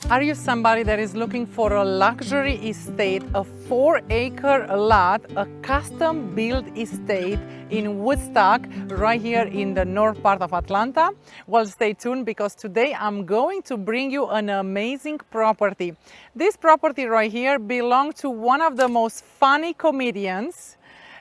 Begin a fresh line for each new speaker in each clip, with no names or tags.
Are you somebody that is looking for a luxury estate, a 4-acre lot, a custom-built estate in Woodstock, right here in the north part of Atlanta? Well, stay tuned because today I'm going to bring you an amazing property. This property right here belongs to one of the most funny comedians,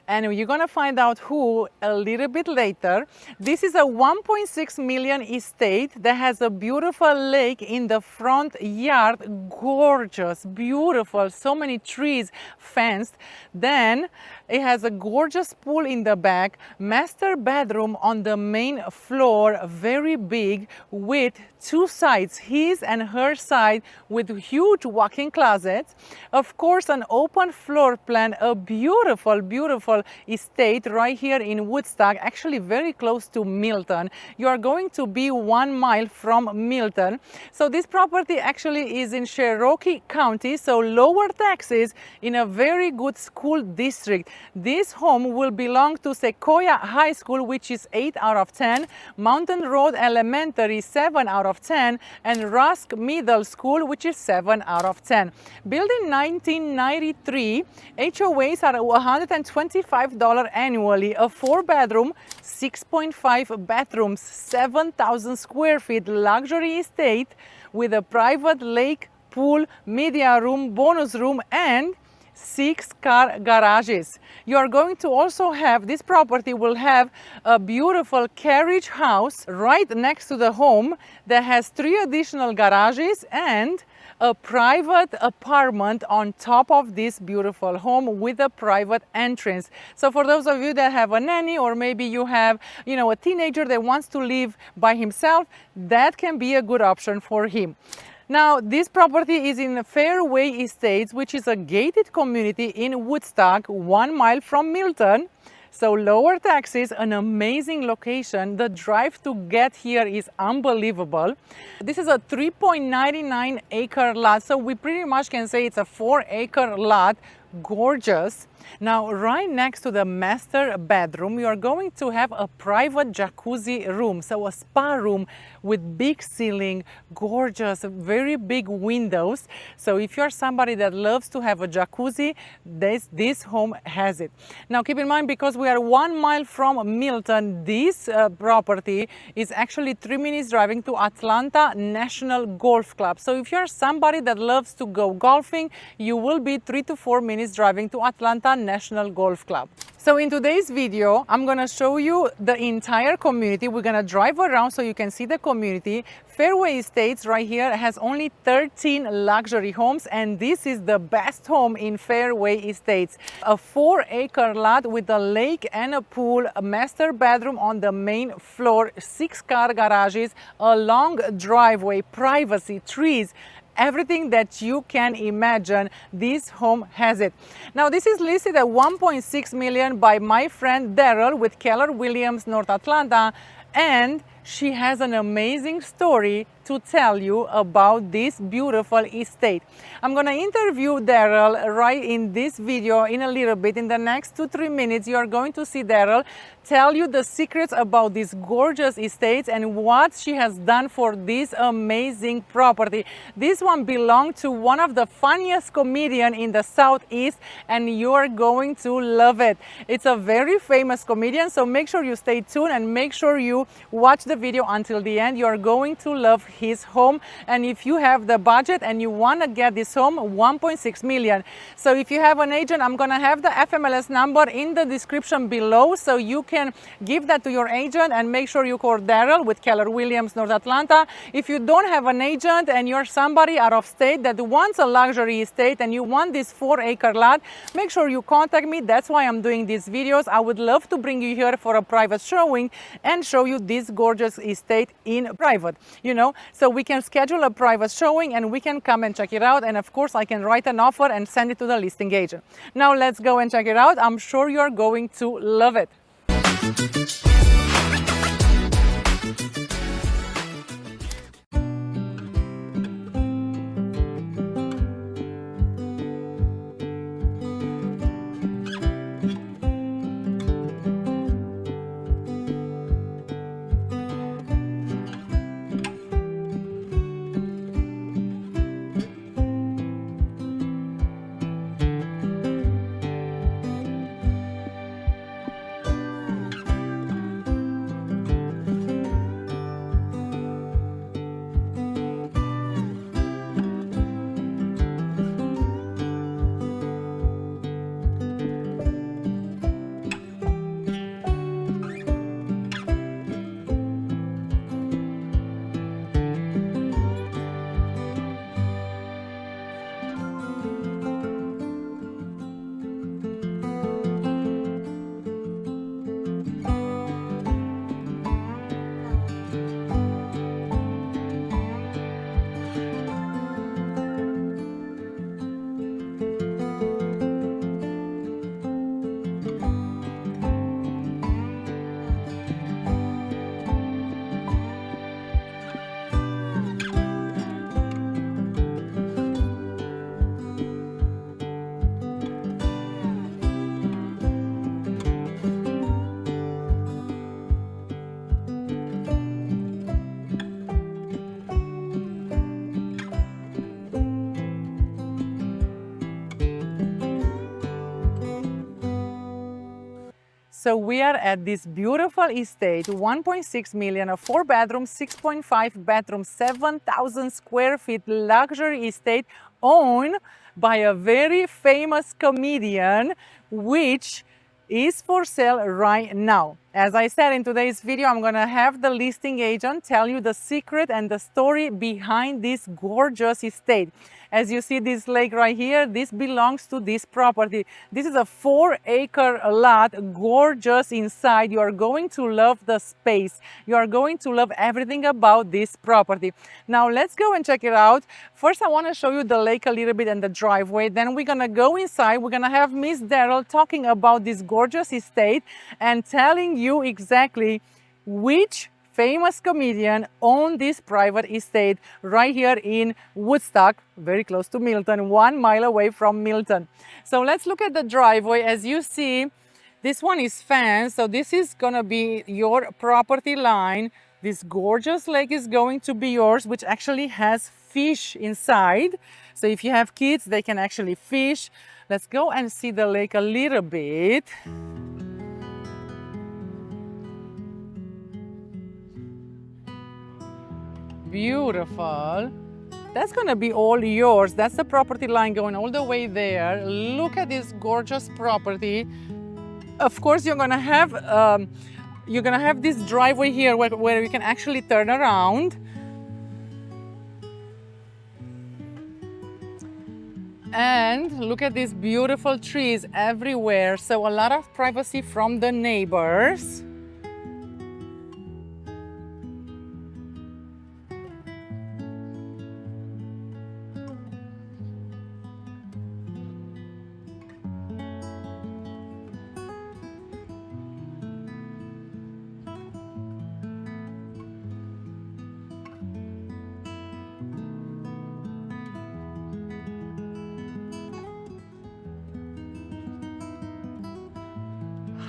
and you're gonna find out who a little bit later. This is a 1.6 million estate that has a beautiful lake in the front yard, gorgeous, beautiful, so many trees, fenced. Then it has a gorgeous pool in the back, master bedroom on the main floor, very big, with two sides, his and her side, with huge walk-in closets. Of course, an open floor plan, a beautiful, beautiful estate right here in Woodstock, actually very close to Milton. You are going to be 1 mile from Milton. So this property actually is in Cherokee County, so lower taxes in a very good school district. This home will belong to Sequoia High School, which is 8 out of 10, Mountain Road Elementary 7 out of 10, and Rusk Middle School, which is 7 out of 10. Built in 1993, HOAs are $125 annually, a 4-bedroom, 6.5 bathrooms, 7,000 square feet luxury estate with a private lake, pool, media room, bonus room, and 6-car garages. You are going to also have, this property will have a beautiful carriage house right next to the home that has 3 additional garages and a private apartment on top of this beautiful home with a private entrance. So for those of you that have a nanny, or maybe you have, a teenager that wants to live by himself, that can be a good option for him. Now, this property is in Fairway Estates, which is a gated community in Woodstock, 1 mile from Milton. So lower taxes, an amazing location. The drive to get here is unbelievable. This is a 3.99 acre lot, so we pretty much can say it's a 4-acre lot. Gorgeous. Now, right next to the master bedroom, you are going to have a private jacuzzi room, so a spa room with big ceiling, gorgeous, very big windows. So if you're somebody that loves to have a jacuzzi, this home has it. Now, keep in mind, because we are 1 mile from Milton, this property is actually 3 minutes driving to Atlanta National Golf Club. So if you're somebody that loves to go golfing, you will be 3 to 4 minutes driving to Atlanta National Golf Club. So in today's video, I'm gonna show you the entire community. We're gonna drive around so you can see the community. Fairway Estates right here has only 13 luxury homes, and this is the best home in Fairway Estates. A 4-acre lot with a lake and a pool, a master bedroom on the main floor, 6-car garages, a long driveway, privacy, trees, everything that you can imagine. This home has it. Now, this is listed at 1.6 million by my friend Daryl with Keller Williams North Atlanta, and she has an amazing story to tell you about this beautiful estate. I'm gonna interview Daryl right in this video in a little bit. In the next 2-3 minutes, you are going to see Daryl tell you the secrets about this gorgeous estate and what she has done for this amazing property. This one belonged to one of the funniest comedians in the Southeast, and you are going to love it. It's a very famous comedian, so make sure you stay tuned and make sure you watch the video until the end. You are going to love his home, and if you have the budget and you want to get this home, 1.6 million. So if you have an agent, I'm gonna have the FMLS number in the description below, so you can give that to your agent and make sure you call Daryl with Keller Williams North Atlanta. If you don't have an agent and you're somebody out of state that wants a luxury estate and you want this 4-acre lot, make sure you contact me. That's why I'm doing these videos. I would love to bring you here for a private showing and show you this gorgeous estate in private, so we can schedule a private showing and we can come and check it out, and of course I can write an offer and send it to the listing agent. Now let's go and check it out. I'm sure you're going to love it. So we are at this beautiful estate, 1.6 million, a 4-bedroom, 6.5 bathroom, 7,000 square feet luxury estate owned by a very famous comedian, which is for sale right now. As I said in today's video, I'm gonna have the listing agent tell you the secret and the story behind this gorgeous estate. As you see this lake right here, this belongs to this property. This is a 4-acre lot, gorgeous inside. You are going to love the space. You are going to love everything about this property. Now let's go and check it out. First, I want to show you the lake a little bit and the driveway. Then we're gonna go inside. We're gonna have Miss Daryl talking about this gorgeous estate and telling you exactly which famous comedian owned this private estate right here in Woodstock, very close to Milton, 1 mile away from Milton. So let's look at the driveway. As you see, this one is fenced, so this is gonna be your property line. This gorgeous lake is going to be yours, which actually has fish inside. So if you have kids, they can actually fish. Let's go and see the lake a little bit. Beautiful. That's gonna be all yours. That's the property line going all the way there. Look at this gorgeous property. Of course, you're gonna have this driveway here where you can actually turn around. And look at these beautiful trees everywhere. So a lot of privacy from the neighbors.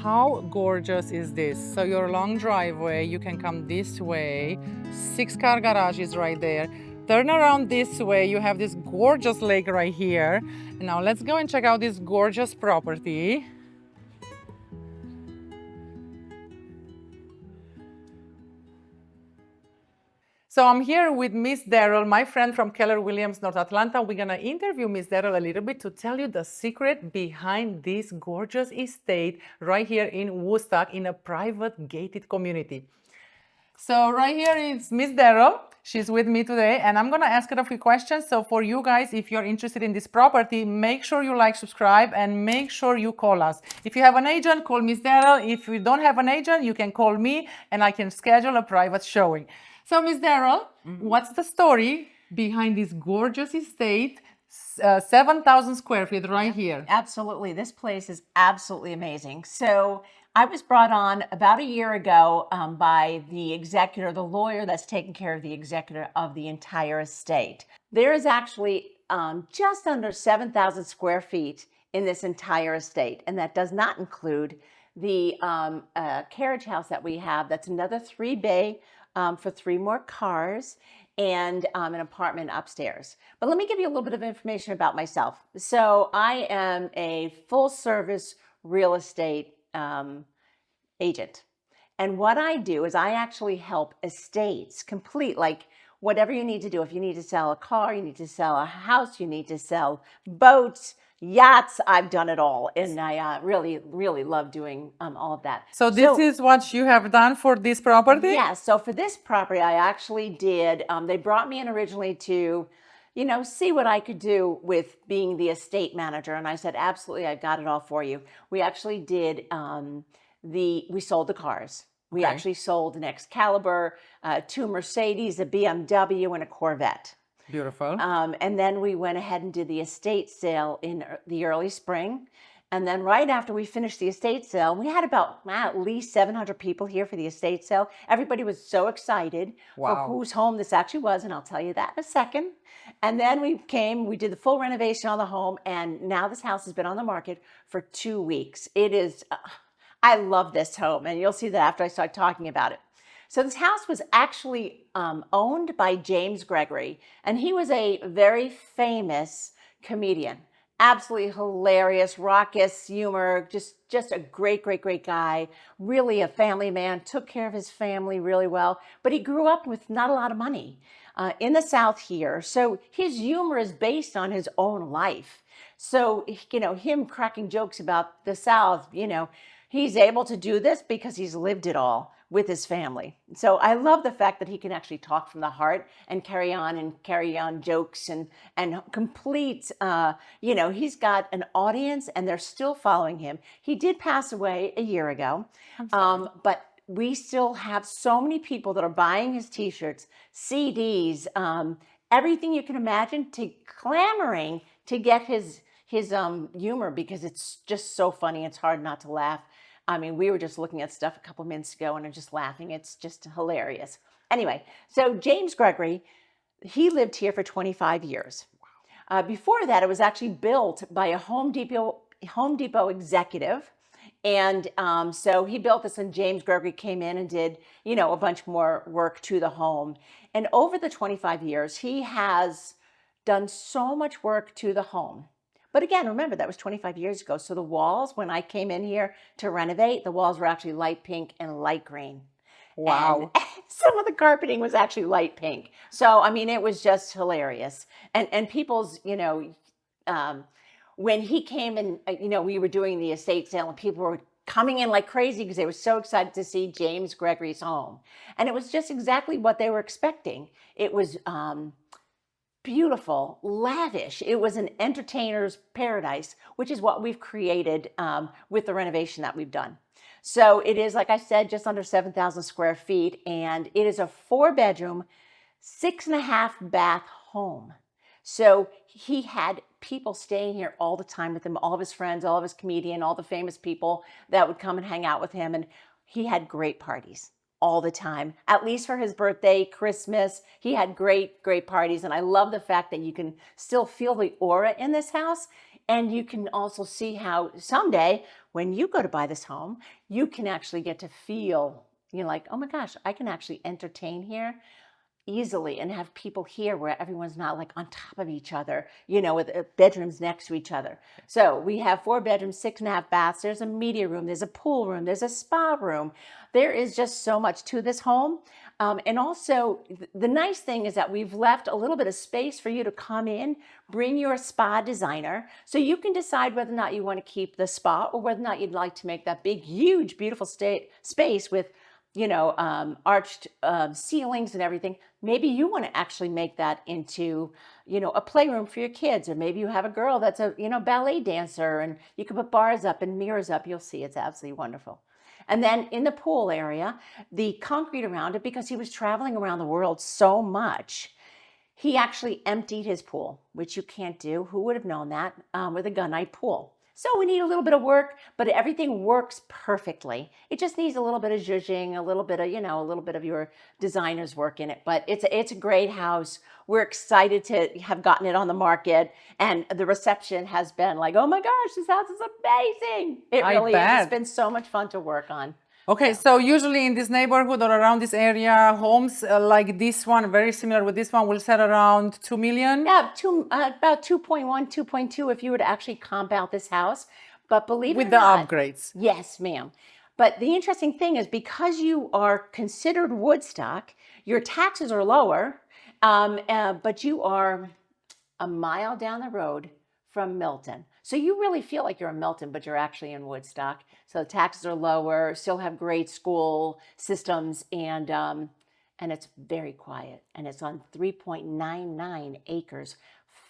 How gorgeous is this? So your long driveway, you can come this way, 6-car garage is right there. Turn around this way, you have this gorgeous lake right here. Now let's go and check out this gorgeous property. So I'm here with Miss Daryl, my friend from Keller, Williams, North Atlanta. We're gonna interview Miss Daryl a little bit to tell you the secret behind this gorgeous estate right here in Woodstock in a private gated community. So right here is Miss Daryl. She's with me today and I'm gonna ask her a few questions. So for you guys, if you're interested in this property, make sure you like, subscribe, and make sure you call us. If you have an agent, call Miss Daryl. If you don't have an agent, you can call me and I can schedule a private showing. So, Miss Daryl, what's the story behind this gorgeous estate, 7,000 square feet right here?
Absolutely. This place is absolutely amazing. So I was brought on about a year ago by the executor, the lawyer that's taking care of the executor of the entire estate. There is actually just under 7,000 square feet in this entire estate, and that does not include the carriage house that we have. That's another 3-bay for 3 more cars and an apartment upstairs. But let me give you a little bit of information about myself. So I am a full-service real estate agent. And what I do is I actually help estates complete, like whatever you need to do. If you need to sell a car, you need to sell a house, you need to sell boats, yachts, I've done it all. And I really, really love doing all of that.
So this is what you have done for this property?
Yeah, so for this property, I actually did, they brought me in originally to, see what I could do with being the estate manager. And I said, absolutely, I've got it all for you. We actually did, we sold the cars. We actually sold an Excalibur, 2 Mercedes, a BMW, and a Corvette.
Beautiful.
And then we went ahead and did the estate sale in the early spring. And then right after we finished the estate sale, we had about at least 700 people here for the estate sale. Everybody was so excited for whose home this actually was, and I'll tell you that in a second. And then we did the full renovation on the home, and now this house has been on the market for 2 weeks. It is, I love this home, and you'll see that after I start talking about it. So this house was actually owned by James Gregory, and he was a very famous comedian. Absolutely hilarious, raucous humor, just a great guy, really a family man, took care of his family really well, but he grew up with not a lot of money in the South here. So his humor is based on his own life. So, him cracking jokes about the South, he's able to do this because he's lived it all with his family. So I love the fact that he can actually talk from the heart and carry on jokes and complete, he's got an audience and they're still following him. He did pass away a year ago, but we still have so many people that are buying his t-shirts, CDs, everything you can imagine, to clamoring to get his humor, because it's just so funny. It's hard not to laugh. I mean, we were just looking at stuff a couple minutes ago and I'm just laughing. It's just hilarious. Anyway, so James Gregory, he lived here for 25 years. Before that, it was actually built by a Home Depot executive. And so he built this, and James Gregory came in and did, a bunch more work to the home. And over the 25 years, he has done so much work to the home. But again, remember, that was 25 years ago. So the walls, when I came in here to renovate, the walls were actually light pink and light green.
Wow.
And some of the carpeting was actually light pink. So, I mean, it was just hilarious. And people's, when he came and, we were doing the estate sale and people were coming in like crazy because they were so excited to see James Gregory's home. And it was just exactly what they were expecting. It was beautiful, lavish. It was an entertainer's paradise, which is what we've created with the renovation that we've done. So it is, like I said, just under 7,000 square feet, and it is a 4-bedroom, 6.5 bath home. So he had people staying here all the time with him, all of his friends, all of his comedian, all the famous people that would come and hang out with him. And he had great parties all the time, at least for his birthday, Christmas. He had great parties. And I love the fact that you can still feel the aura in this house. And you can also see how someday when you go to buy this home, you can actually get to feel, like, oh my gosh, I can actually entertain here easily and have people here where everyone's not like on top of each other, with bedrooms next to each other. So we have 4 bedrooms, 6.5 baths. There's a media room, there's a pool room, there's a spa room. There is just so much to this home. And also the nice thing is that we've left a little bit of space for you to come in, bring your spa designer, so you can decide whether or not you want to keep the spa or whether or not you'd like to make that big, huge, beautiful space with arched ceilings and everything. Maybe you want to actually make that into, a playroom for your kids, or maybe you have a girl that's a, ballet dancer, and you can put bars up and mirrors up. You'll see, it's absolutely wonderful. And then in the pool area, the concrete around it, because he was traveling around the world so much, he actually emptied his pool, which you can't do. Who would have known that with a gunite pool? So we need a little bit of work, but everything works perfectly. It just needs a little bit of zhuzhing, a little bit of your designer's work in it. But it's a great house. We're excited to have gotten it on the market, and the reception has been like, oh my gosh, this house is amazing. It really is. It's been so much fun to work on.
Okay, so usually in this neighborhood or around this area, homes like this one, very similar with this one, will sell around 2 million?
Yeah, about 2.1, 2.2 if you were to actually comp out this house. But believe it or not,
with the upgrades.
Yes, ma'am. But the interesting thing is, because you are considered Woodstock, your taxes are lower, but you are a mile down the road from Milton. So you really feel like you're in Milton, but you're actually in Woodstock. So the taxes are lower, still have great school systems, and it's very quiet. And it's on 3.99 acres,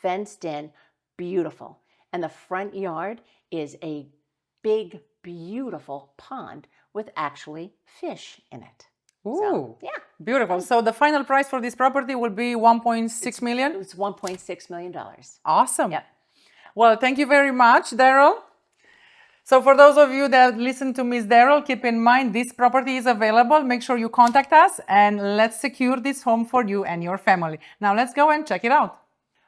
fenced in, beautiful. And the front yard is a big, beautiful pond with actually fish in it.
Ooh,
so, yeah.
Beautiful. So the final price for this property will be 1.6 million?
It's $1.6 million.
Awesome.
Yep.
Well, thank you very much, Daryl. So for those of you that listen to Miss Daryl, keep in mind this property is available. Make sure you contact us and let's secure this home for you and your family. Now let's go and check it out.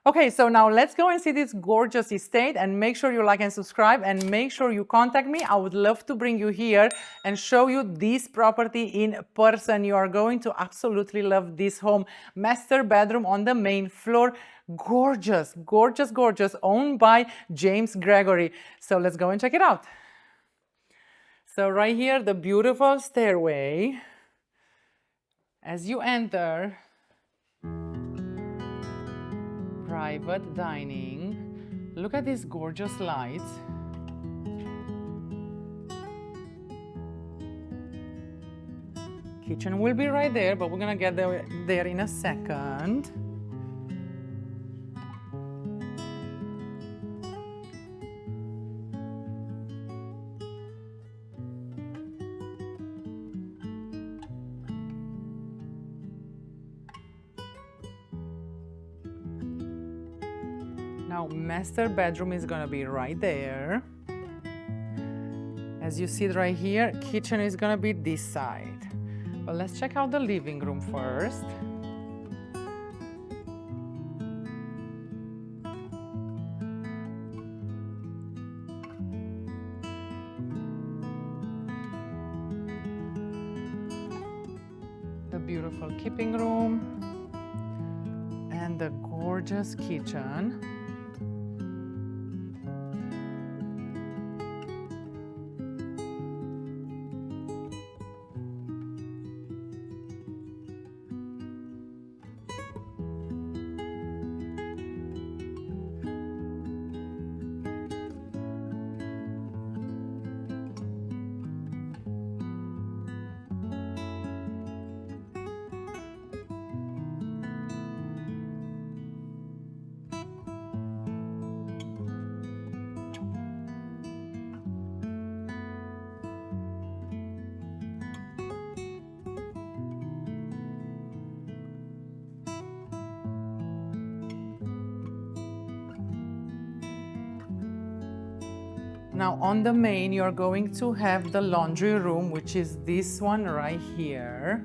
Okay, so now let's go and see this gorgeous estate, and make sure you like and subscribe, and make sure you contact me. I would love to bring you here and show you this property in person. You are going to absolutely love this home. Master bedroom on the main floor, Gorgeous, gorgeous, gorgeous, owned by James Gregory. So let's go and check it out. So right here, the beautiful stairway. As you enter, private dining. Look at these gorgeous lights. Kitchen will be right there, but we're gonna get there in a second. Now, master bedroom is gonna be right there. As you see it right here, kitchen is gonna be this side. But let's check out the living room first. The beautiful keeping room and the gorgeous kitchen. Now on the main, you're going to have the laundry room, which is this one right here.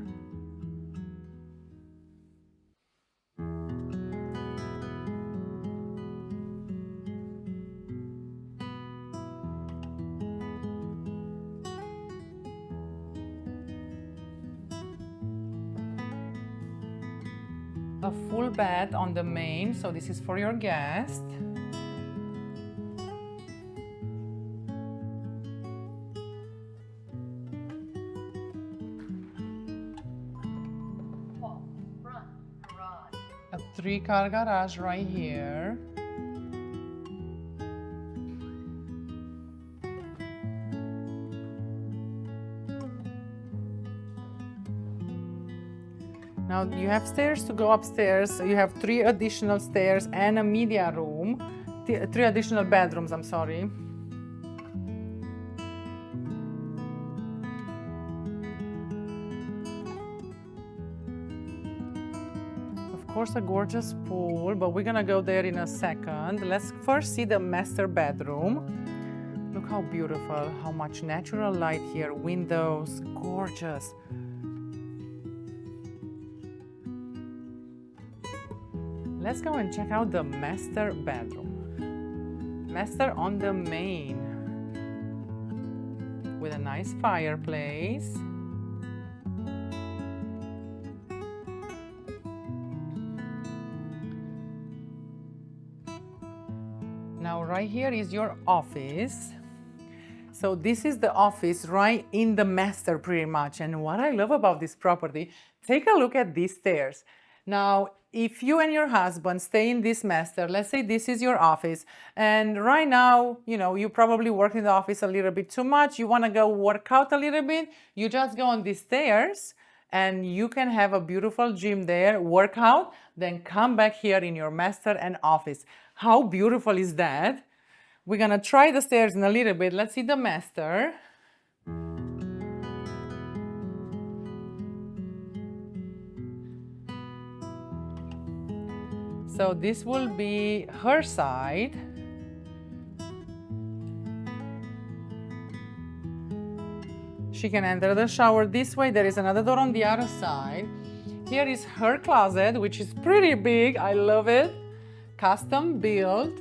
A full bath on the main, so this is for your guest. A 3-car garage right here. Now you have stairs to go upstairs. So you have 3 additional stairs and a media room. 3 additional bedrooms, I'm sorry. Of course, a gorgeous pool, but we're gonna go there in a second. Let's first see the master bedroom. Look how beautiful, how much natural light here, windows, gorgeous. Let's go and check out the master bedroom. Master on the main with a nice fireplace. Now right here is your office. So this is the office right in the master pretty much. And what I love about this property, take a look at these stairs. Now, if you and your husband stay in this master, let's say this is your office, and right now, you probably work in the office a little bit too much, you want to go work out a little bit, you just go on these stairs and you can have a beautiful gym there, work out, then come back here in your master and office. How beautiful is that? We're gonna try the stairs in a little bit. Let's see the master. So this will be her side. She can enter the shower this way. There is another door on the other side. Here is her closet, which is pretty big. I love it. Custom built.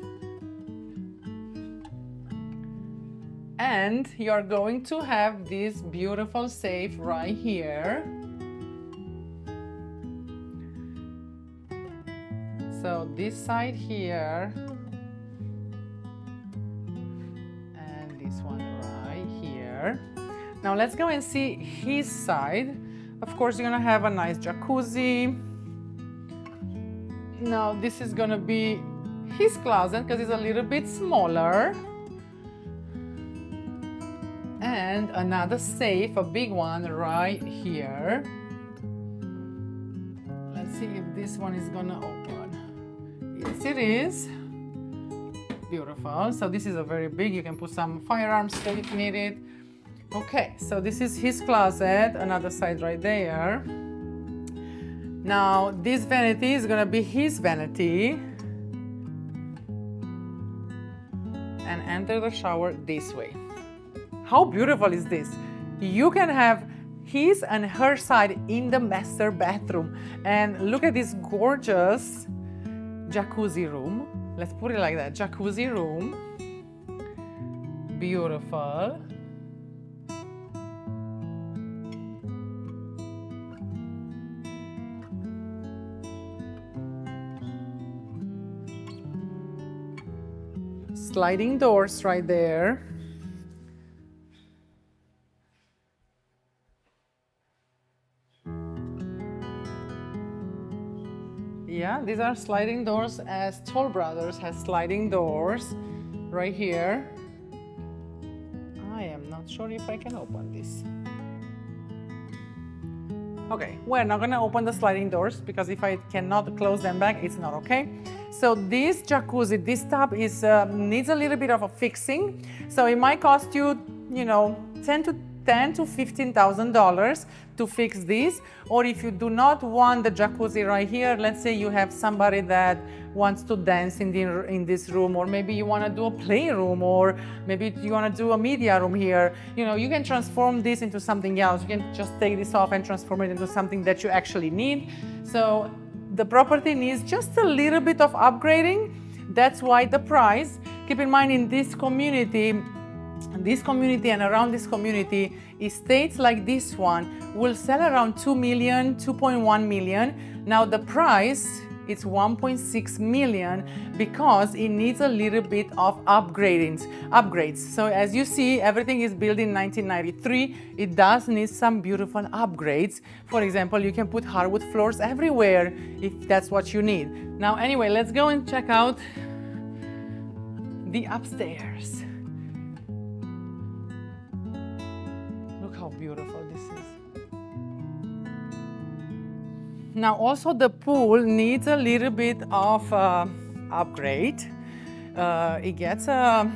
And you're going to have this beautiful safe right here. So this side here, and this one right here. Now let's go and see his side. Of course, you're gonna have a nice jacuzzi. Now this is gonna be his closet because it's a little bit smaller. And another safe, a big one right here. Let's see if this one is gonna open. Yes, it is. Beautiful. So this is a very big, you can put some firearms if needed. Okay, so this is his closet, another side right there. Now this vanity is gonna be his vanity. And enter the shower this way. How beautiful is this? You can have his and her side in the master bathroom. And look at this gorgeous jacuzzi room. Let's put it like that, jacuzzi room. Beautiful. Sliding doors right there. Yeah, these are sliding doors, as Toll Brothers has sliding doors right here. I am not sure if I can open this. Okay, we're not gonna open the sliding doors because if I cannot close them back, it's not okay. So this jacuzzi, this tub is needs a little bit of a fixing. So it might cost you, you know, $10,000 to $15,000 to fix this. Or if you do not want the jacuzzi right here, let's say you have somebody that wants to dance in this room, or maybe you want to do a playroom, or maybe you want to do a media room here. You know, you can transform this into something else. You can just take this off and transform it into something that you actually need. So the property needs just a little bit of upgrading. That's why the price, keep in mind, in this community and around this community, estates like this one will sell around 2 million, 2.1 million. Now the price, it's 1.6 million because it needs a little bit of upgrades. So as you see, everything is built in 1993. It does need some beautiful upgrades. For example, you can put hardwood floors everywhere if that's what you need. Now anyway, let's go and check out the upstairs. Look how beautiful this is. Now also the pool needs a little bit of upgrade. It gets a,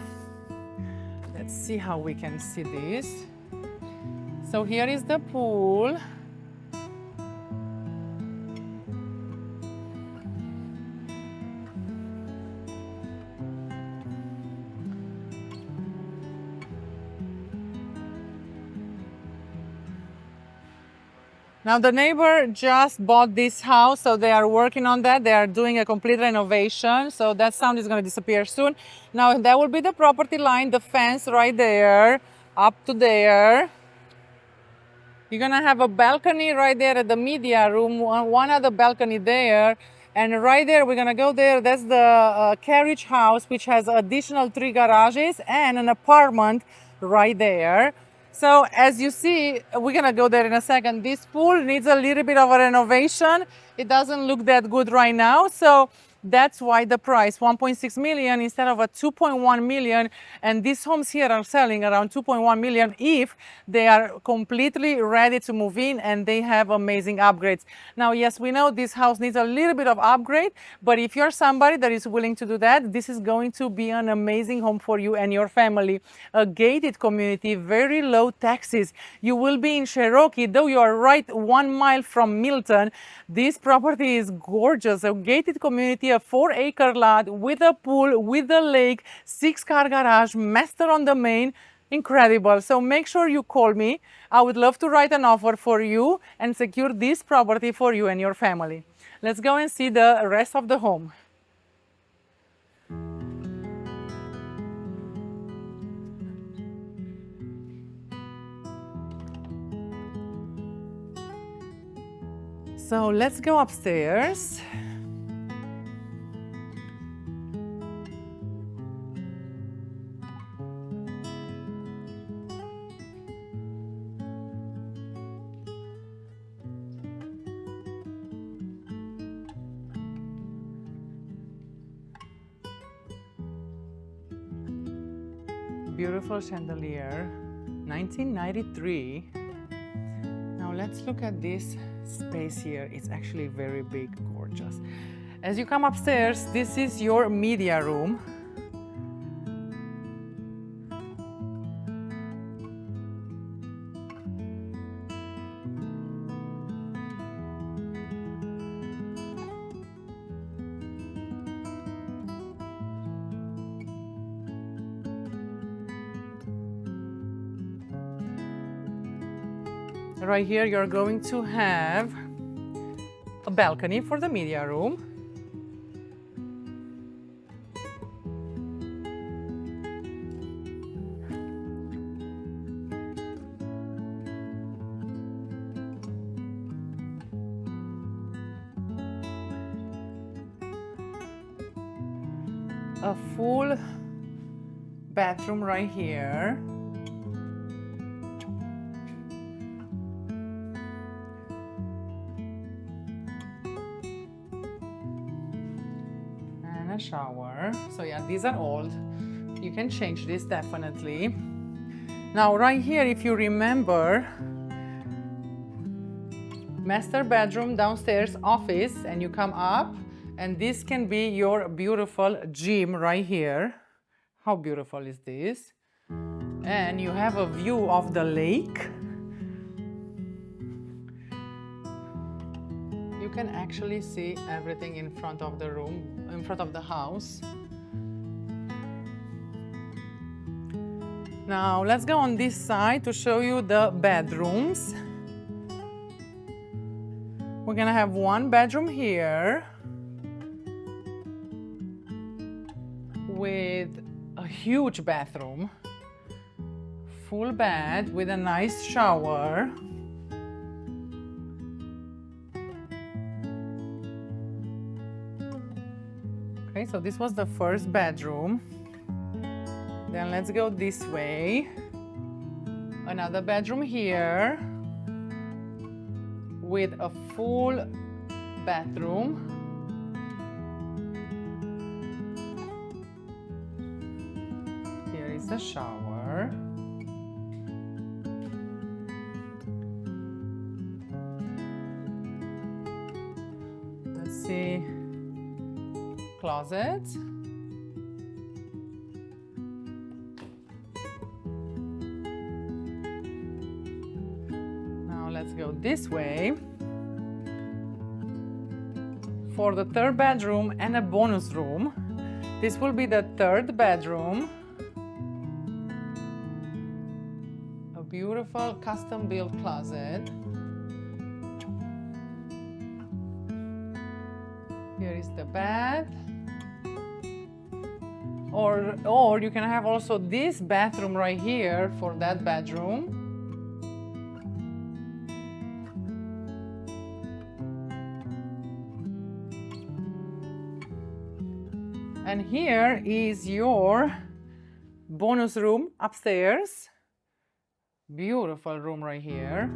let's see how we can see this. So here is the pool. Now the neighbor just bought this house, so they are working on that. They are doing a complete renovation, so that sound is going to disappear soon. Now that will be the property line, the fence right there, up to there. You're going to have a balcony right there at the media room, one other balcony there. And right there, we're going to go there. That's the carriage house, which has additional 3 garages and an apartment right there. So as you see, we're gonna go there in a second. This pool needs a little bit of a renovation. It doesn't look that good right now. So that's why the price, 1.6 million instead of a 2.1 million. And these homes here are selling around 2.1 million if they are completely ready to move in and they have amazing upgrades. Now, yes, we know this house needs a little bit of upgrade, but if you're somebody that is willing to do that, this is going to be an amazing home for you and your family. A gated community, very low taxes. You will be in Cherokee, though you are right 1 mile from Milton. This property is gorgeous. A gated community, a 4-acre lot with a pool, with a lake, 6-car garage, master on the main. Incredible. So make sure you call me. I would love to write an offer for you and secure this property for you and your family. Let's go and see the rest of the home. So let's go upstairs. Beautiful chandelier, 1993. Now let's look at this space here. It's actually very big, gorgeous. As you come upstairs, this is your media room. Right here, you're going to have a balcony for the media room. A full bathroom right here. Shower. So yeah, these are old. You can change this definitely. Now right here, if you remember, master bedroom, downstairs office, and you come up, and this can be your beautiful gym right here. How beautiful is this? And you have a view of the lake. You can actually see everything in front of the room, in front of the house. Now let's go on this side to show you the bedrooms. We're gonna have one bedroom here with a huge bathroom, full bed with a nice shower. Okay, so this was the first bedroom. Then let's go this way. Another bedroom here with a full bathroom. Here is the shower. Let's see. Closet. Now let's go this way for the third bedroom and a bonus room. This will be the third bedroom. A beautiful custom-built closet. Here is the bed. Or you can have also this bathroom right here for that bedroom. And here is your bonus room upstairs. Beautiful room right here.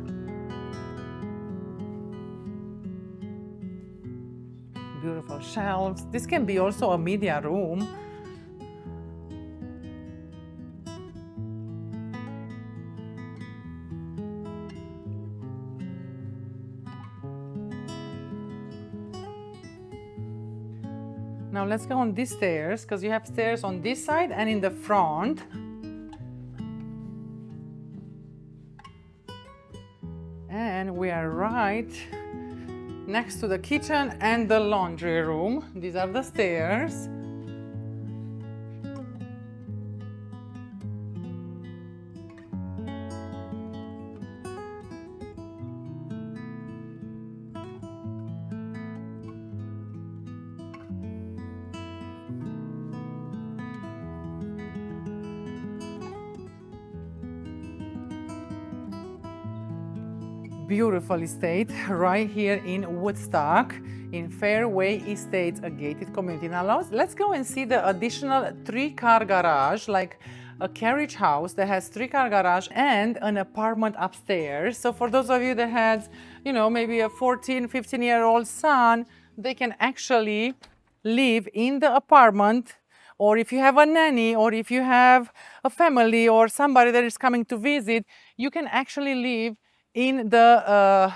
Beautiful shelves. This can be also a media room. Now let's go on these stairs, because you have stairs on this side and in the front. And we are right next to the kitchen and the laundry room. These are the stairs. Beautiful estate right here in Woodstock, in Fairway Estates, a gated community. Now let's go and see the additional 3-car garage, like a carriage house that has 3-car garage and an apartment upstairs. So for those of you that has, you know, maybe a 14, 15-year-old son, they can actually live in the apartment or if you have a nanny, or if you have a family or somebody that is coming to visit, you can actually live in the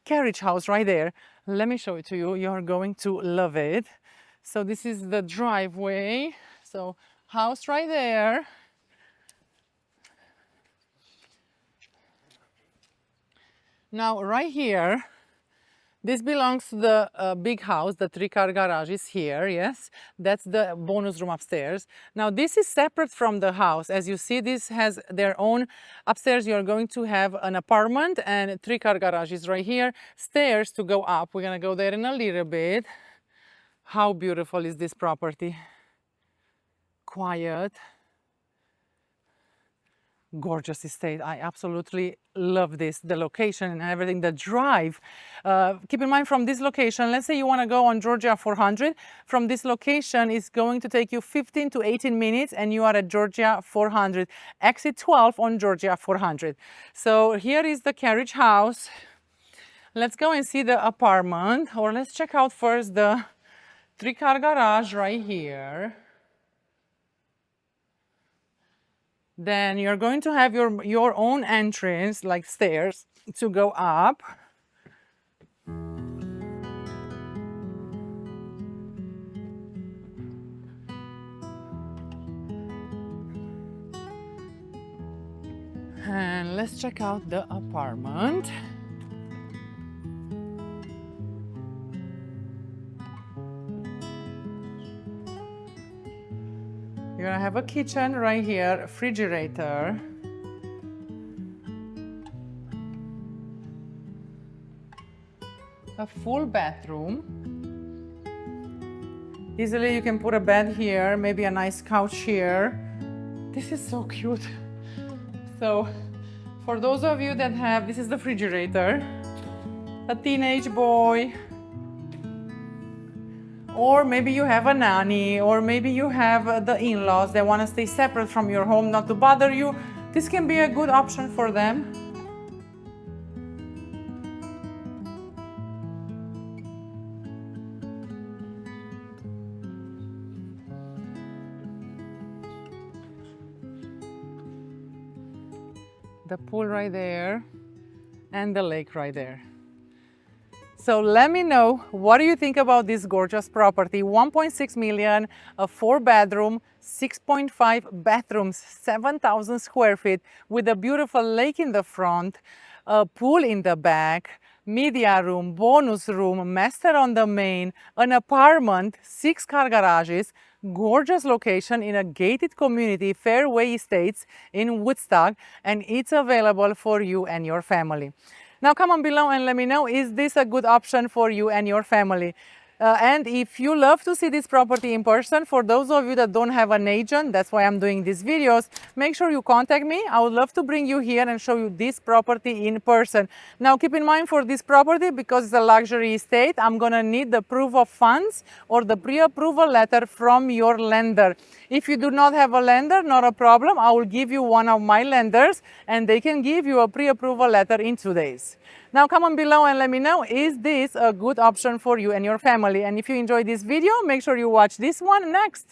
carriage house right there. Let me show it to you. You're going to love it. So this is the driveway. So house right there. Now right here, this belongs to the big house. The 3-car garage is here, yes. That's the bonus room upstairs. Now this is separate from the house. As you see, this has their own. Upstairs you're going to have an apartment and 3-car garage is right here. Stairs to go up. We're gonna go there in a little bit. How beautiful is this property? Quiet. Gorgeous estate. I absolutely love this, the location and everything, the drive. Keep in mind, from this location, let's say you want to go on Georgia 400, from this location is going to take you 15 to 18 minutes and you are at Georgia 400, exit 12 on Georgia 400. So here is the carriage house. Let's go and see the apartment, or let's check out first the 3-car garage right here. Then you're going to have your own entrance, like stairs, to go up. And let's check out the apartment. You're gonna have a kitchen right here, refrigerator. A full bathroom. Easily you can put a bed here, maybe a nice couch here. This is so cute. So for those of you that have, this is the refrigerator, a teenage boy, or maybe you have a nanny, or maybe you have the in-laws that want to stay separate from your home, not to bother you. This can be a good option for them. The pool right there and the lake right there. So let me know, what do you think about this gorgeous property? 1.6 million, a 4-bedroom, 6.5 bathrooms, 7,000 square feet with a beautiful lake in the front, a pool in the back, media room, bonus room, master on the main, an apartment, 6-car garages, gorgeous location in a gated community, Fairway Estates in Woodstock, and it's available for you and your family. Now comment below and let me know, is this a good option for you and your family? And if you love to see this property in person, for those of you that don't have an agent, that's why I'm doing these videos, make sure you contact me. I would love to bring you here and show you this property in person. Now keep in mind, for this property, because it's a luxury estate, I'm gonna need the proof of funds or the pre-approval letter from your lender. If you do not have a lender, not a problem. I will give you one of my lenders and they can give you a pre-approval letter in 2 days. Now comment below and let me know, is this a good option for you and your family? And if you enjoyed this video, make sure you watch this one next.